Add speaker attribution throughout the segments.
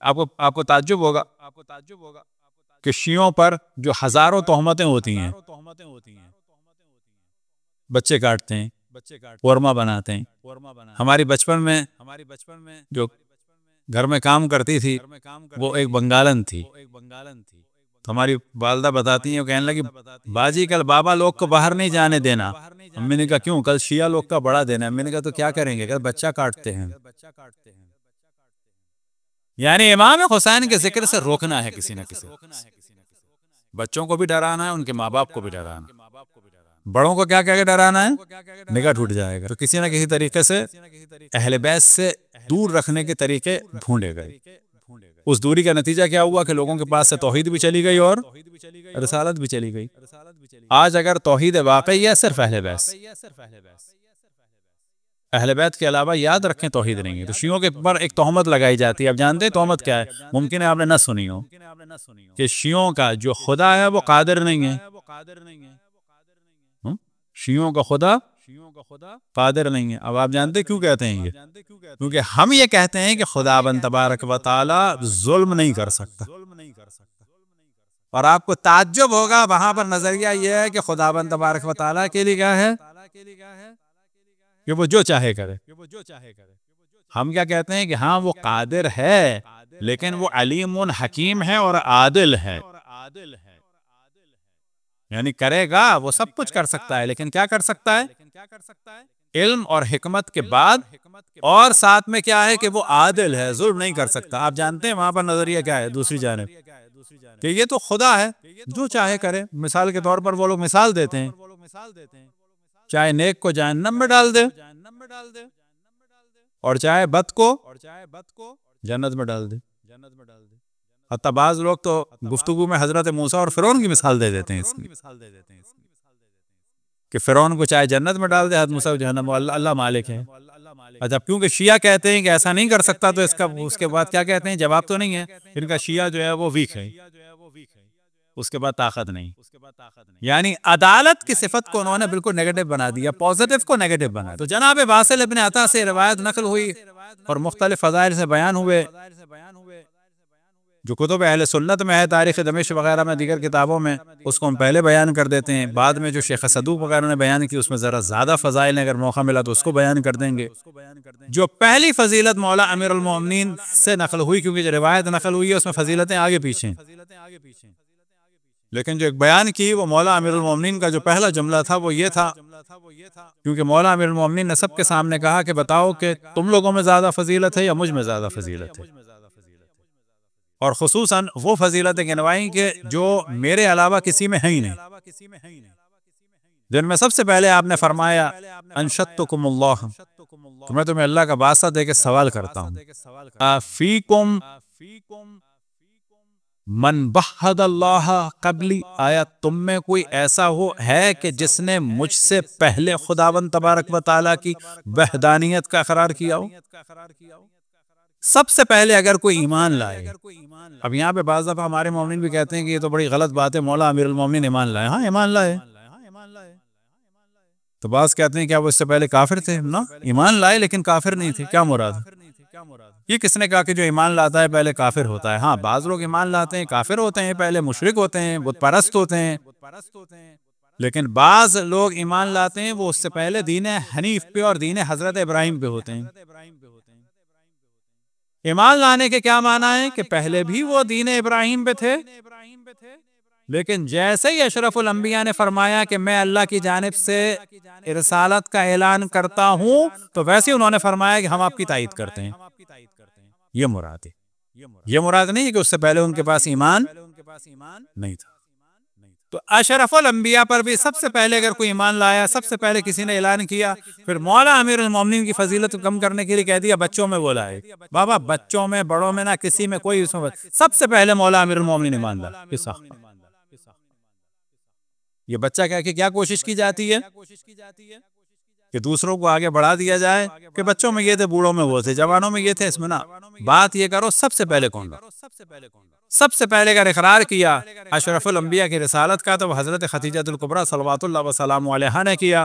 Speaker 1: आपको आपको ताज्जुब होगा कि शियों पर जो हजारों तोहमतें होती हैं, बच्चे काटते हैं, कोरमा बनाते हैं। हमारी बचपन में जो घर में काम करती थी वो एक बंगालन थी। तो हमारी वालदा बताती हैं, कहने लगी बाजी कल बाबा लोग को बाहर नहीं जाने देना। अम्मी ने कहा क्यों? कल शिया लोग का बड़ा दिन है। अम्मी ने कहा तो क्या करेंगे? कल बच्चा काटते हैं। यानी इमाम हुसैन के जिक्र से रोकना है किसी न किसी। बच्चों को भी डराना है, उनके माँ बाप को भी डराना है। बड़ों को क्या कह के डराना है? निगाह टूट जाएगा। तो किसी न किसी तरीके से अहले बैत से दूर रखने के तरीके ढूंढे गए। उस दूरी का नतीजा क्या हुआ कि लोगों के पास से तौहीद भी चली गई और रिसालत भी चली गई। आज अगर तौहीद वाकई है सिर्फ अहले बैत, अहले बैत के अलावा याद रखें तौहीद नहीं है। तो शियों के ऊपर एक तोहमत लगाई जाती है। अब जानते हैं तोहमत क्या है? मुमकिन है आपने न सुनी हो कि शियों का जो खुदा है वो कादिर नहीं है। शियों का खुदा कादिर नहीं है। अब आप जानते क्यों कहते हैं ये? क्योंकि हम ये कहते हैं कि खुदाबंद तबारक व तआला जुल्म नहीं कर सकता। और आपको ताज्जुब होगा, वहां पर नजरिया यह है कि खुदाबंद तबारक व तआला के लिए क्या है कि वो जो चाहे करे। हम क्या कहते हैं कि हाँ वो कादिर है, लेकिन वो अलीमुन हकीम है और आदिल है। यानी करेगा, वो सब कुछ कर सकता है, लेकिन क्या कर सकता है? इल्म और हिकमत के बाद, और साथ में क्या है कि वो आदिल है, जुल्म नहीं कर सकता। आप जानते हैं वहां पर नजरिया क्या है दूसरी जानिब, कि ये तो खुदा है, जो चाहे करे। मिसाल के तौर पर वो लोग मिसाल देते हैं, चाहे नेक को जहन्नम में डाल दे और चाहे बद को जन्नत में डाल दे। हत्ता बाज लोग तो गुफ्तगू में हजरत मूसा और फिरौन की मिसाल दे देते हैं इसमें, कि फिरौन को चाहे जन्नत में डाल दे, हजरत मूसा को जहन्नम। अल्लाह मालिक है। अच्छा, क्योंकि शिया कहते हैं कि ऐसा नहीं कर सकता, तो इसका उसके बाद क्या कहते हैं? जवाब तो नहीं है इनका, शिया जो है वो वीक है, उसके बाद ताकत नहीं। यानी अदालत की सिफत को उन्होंने बिल्कुल नेगेटिव बना दिया, पॉजिटिव को नेगेटिव बना। तो जनाब वासिल इब्न अता से रिवायत नकल हुई और मुख्तलिफ फज़ाइल से बयान हुए, जो कुतुब अहले सुन्नत में है, तारीख़ दमिश्क वगैरह में, दीगर किताबों में, उसको हम पहले बयान कर देते हैं। बाद में जो शेख सदूक वगैरह ने बयान की उसमें ज़रा ज़्यादा फ़ज़ाइल है, अगर मौका मिला तो उसको बयान कर देंगे। जो पहली फ़जीलत मौला अमीरुल मोमिनीन से नकल हुई, क्योंकि जो रिवायत नकल हुई है उसमें फ़जीलतें आगे पीछे हैं, लेकिन जो एक बयान की वो मौला अमीरुल मोमिनीन का जो पहला जुमला था वो ये था, क्योंकि मौला अमीरुल मोमिनीन ने सबके सामने कहा कि बताओ कि तुम लोगों में ज़्यादा फ़जीलत है या मुझ में ज़्यादा फ़जीलत है। और खुसूसन वो फजीलतें गिनवाई कि जो मेरे अलावा किसी में है ही नहीं, जिनमें सबसे पहले आपने फरमाया अनशत्तुकुमुल्लाह, तो मैं तुम्हें अल्लाह का वास्ता दे के सवाल करता हूँ, अफीकुम मन बहदल्लाह कबली, आया तुम में कोई ऐसा हो है कि जिसने मुझसे पहले खुदावंद तबारक व तआला की वहदानियत का इकरार किया हो? सबसे पहले अगर कोई ईमान लाए। अब यहाँ पे बाज़ दफ़ा हमारे मोमिन भी कहते हैं कि ये तो बड़ी गलत बात है, मौला अमीरुल मोमिनीन ईमान लाए। हाँ ईमान लाए, तो बाज़ कहते हैं क्या वो इससे पहले काफिर थे? ना, ईमान लाए लेकिन काफिर नहीं थे। क्या मुराद? ये किसने कहा कि जो ईमान लाता है पहले काफिर होता है? हाँ, बाज़ लोग ईमान लाते हैं, काफिर होते हैं, पहले मुशरिक होते हैं, बुत परस्त होते हैं, लेकिन बाज़ लोग ईमान लाते हैं वो उससे पहले दीन हनीफ पे और दीन हजरत इब्राहिम पे होते हैं। ईमान लाने के क्या माना है कि पहले भी वो दीन इब्राहिम पे थे, लेकिन जैसे ही अशरफुल अंबिया ने फरमाया कि मैं अल्लाह की जानिब से रिसालत का ऐलान करता हूँ, तो वैसे ही उन्होंने फरमाया कि हम आपकी तायीद करते हैं। ये मुराद है, ये मुराद नहीं है कि उससे पहले उनके पास ईमान नहीं था। तो अशरफुल अंबिया पर भी सबसे पहले अगर कोई ईमान लाया, सबसे पहले किसी ने ऐलान किया, फिर मौला अमीरुल मोमिनीन की फजीलत कम करने के लिए कह दिया बच्चों में बोला है। बाबा बच्चों में, बड़ों में ना, किसी में कोई, उसमें सबसे पहले मौला अमीरुल मोमिनीन ईमान ला। ये बच्चा क्या कि क्या कोशिश की जाती है कि दूसरों को आगे बढ़ा दिया जाए कि बच्चों में ये थे, बूढ़ों में वो थे, जवानों में ये थे। इसमें ना, बात ये करो सबसे पहले कौन था। सबसे पहले अगर इकरार किया अशरफुल अंबिया की रिसालत का, तो हजरत खदीजतुल कुबरा सल्लल्लाहु अलैहि वसल्लम ने किया।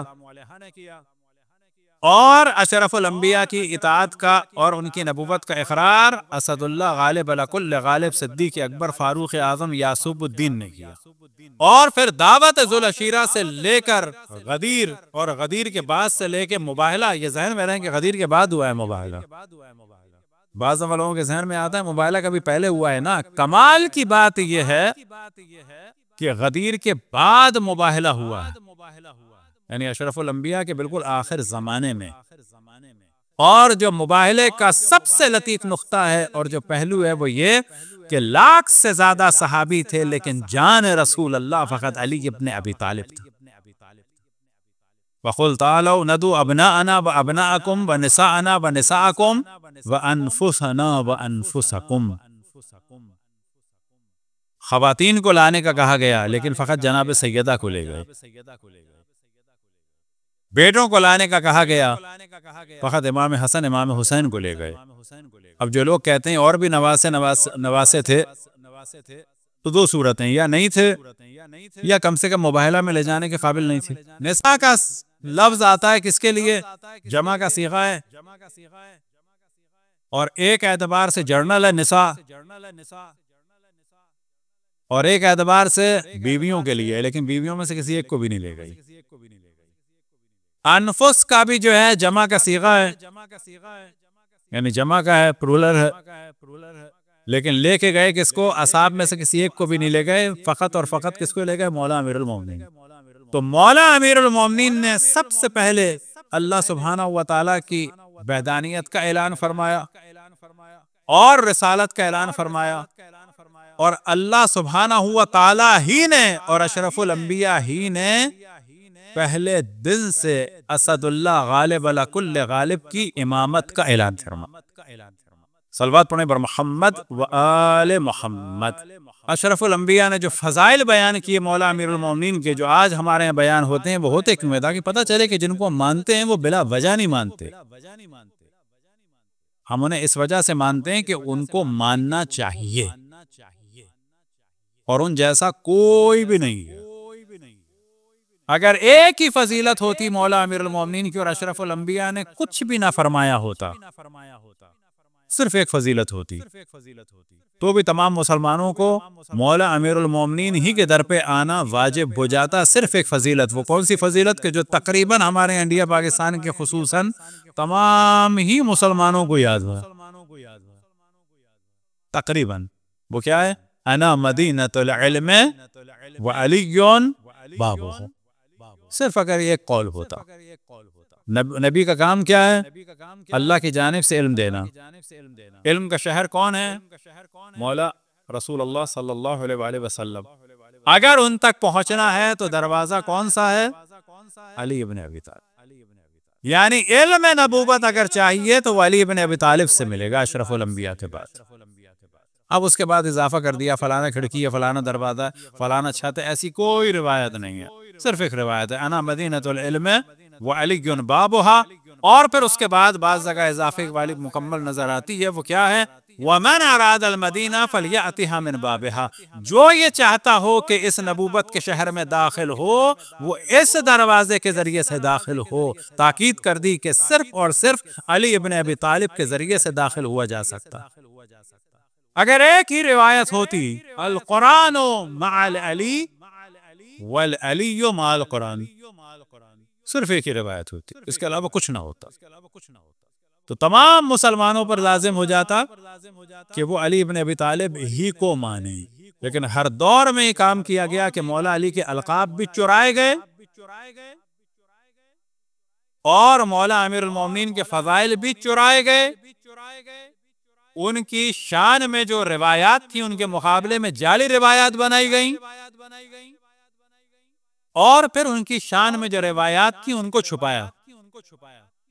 Speaker 1: और अशरफुल अंबिया की इताअत का और उनकी नबूवत का इकरार असदुल्लाह गालिब अला कुल्ल गालिब सिद्दीक़ अकबर फारूक आज़म यासूबुद्दीन ने किया। और फिर दावत जुल अशीरा से लेकर गदीर और गदीर के बाद से लेकर मुबाहला, ये जहन में रहे कि गदीर के बाद हुआ है मुबाहला। बाज़ लोगों के जहन में आता है मुबाहला कभी पहले हुआ है ना। कमाल की बात यह है कि गदीर के बाद मुबाहला हुआ है, यानी अशरफुल अंबिया के बिल्कुल आखिर जमाने में। और जो मुबाहले का सबसे लतीफ नुक्ता है और जो पहलू है वो ये कि लाख से ज्यादा सहाबी थे, लेकिन जान रसूल अल्लाह फ़क़त अली इब्न अबी तालिब था। वक़ुल तालौ नदु अबनाअना व अबनाअकुम व निसाअना व निसाअकुम व अनफुसना व अनफुसकुम। ख़वातीन को लाने का कहा गया, लेकिन फ़क़त जनाब सैयदा को ले गए। बेटों को लाने का कहा गया, फ़क़त इमाम हसन इमाम हुसैन को ले गए। अब जो लोग कहते हैं और भी नवासे थे, तो दो सूरतें, या नहीं थे या कम से कम मुबाहला में ले जाने के काबिल नहीं थे। निसा का लफ्ज आता है किसके लिए? जमा का सीगा है, और एक एतबार से जर्नल है निसा, और एक एतबार से बीवियों के लिए, लेकिन बीवियों में से किसी एक को भी नहीं ले गई। अनफुस का भी जो है जमा का सीगा है, यानी जमा का है, प्लूरल है, लेकिन लेके गए किसको? असाब में से किसी एक को भी नहीं ले गए। फ़क़त और फ़क़त किसको ले गए? मौला अमीरुल मोमिनीन। तो मौला अमीरुल मोमिनीन ने सबसे पहले अल्लाह सुब्हानहू व तआला की वहदानियत का ऐलान फरमाया और रिसालत का ऐलान फरमाया, और अल्लाह सुब्हानहू व तआला ही ने और अशरफुल अंबिया ही ने पहले दिन से असदुल्लाह गालिब अला कुल्ल गालिब की इमामत का ऐलान फरमाया। सलवात पढ़े बर मोहम्मद व आले मोहम्मद। अशरफुल अंबिया ने जो फ़ज़ाइल बयान किए मौला अमीरुल मोमिनीन के, जो आज हमारे यहाँ बयान होते हैं, वो होते क्यों है? ताकि पता चले कि जिनको हम मानते हैं वो बिला वजह नहीं मानते। हम उन्हें इस वजह से मानते हैं कि उनको मानना चाहिए, और उन जैसा कोई भी नहीं है। अगर एक ही फजीलत होती मौला अमीरुल मोमिनीन की और अशरफुल अंबिया ने कुछ भी ना फरमाया होता, सिर्फ एक फजीलत होती, तो भी तमाम मुसलमानों को मौला अमीरुल मोमिनीन ही के दर पे आना वाजिब हो जाता। सिर्फ एक फजीलत, वो कौन सी फजीलत के जो तकरीबन हमारे इंडिया पाकिस्तान के खुसूसन तमाम ही मुसलमानों को याद हुआ तकरीबन। वो क्या है? अना मदीनतुल इल्म व अलीयुन बाबुहु। सिर्फ अगर ये कौल होता। नबी का काम क्या है? अल्लाह की जानिब से इल्म देना। इल्म का शहर कौन है? मौला रसूलुल्लाह सल्लल्लाहु अलैहि वसल्लम। अगर उन तक पहुंचना है तो दरवाजा कौन सा है? अली इब्न अबी तालिब। यानी इल्म नबूवत अगर चाहिए तो अली इब्न अबी तालिब से मिलेगा अशरफुल अंबिया के बाद। अब उसके बाद इजाफा कर दिया फलाना खिड़की है, फलाना दरवाजा, फलाना छत है, ऐसी कोई रिवायत नहीं है। सिर्फ एक रिवायत है, अना मदीनतुल इल्म व अलीयुन बाबुहा। और फिर उसके बाद बाज़ जगह इजाफे वाली मुकम्मल नजर आती है। वो क्या है? वमन अरादल मदीना फलियअतिहा मिन बाबिहा। जो ये चाहता हो कि इस नबूवत के शहर में दाखिल हो, वो इस दरवाजे के जरिए से दाखिल हो। ताकीद कर दी कि सिर्फ और सिर्फ अली इब्न अबी तालिब के जरिए से दाखिल हुआ जा सकता। अगर एक ही रिवायत होती, अल कुरान मअल अली वल अली मअल कुरान, सिर्फ एक ही रिवायत होती, इसके अलावा कुछ ना होता, तो तमाम मुसलमानों पर लाजिम हो जाता कि वो अली इब्न अबी तालिब ही को माने। लेकिन हर दौर में ये काम किया गया कि मौला अली के अलकाब भी चुराए गए और मौला अमीरुल मोमिनीन के फजाइल भी चुराए गए। उनकी शान में जो रिवायात थी उनके मुकाबले में जाली रिवायात बनाई गई, और फिर उनकी शान में जो रिवायात थी उनको छुपाया।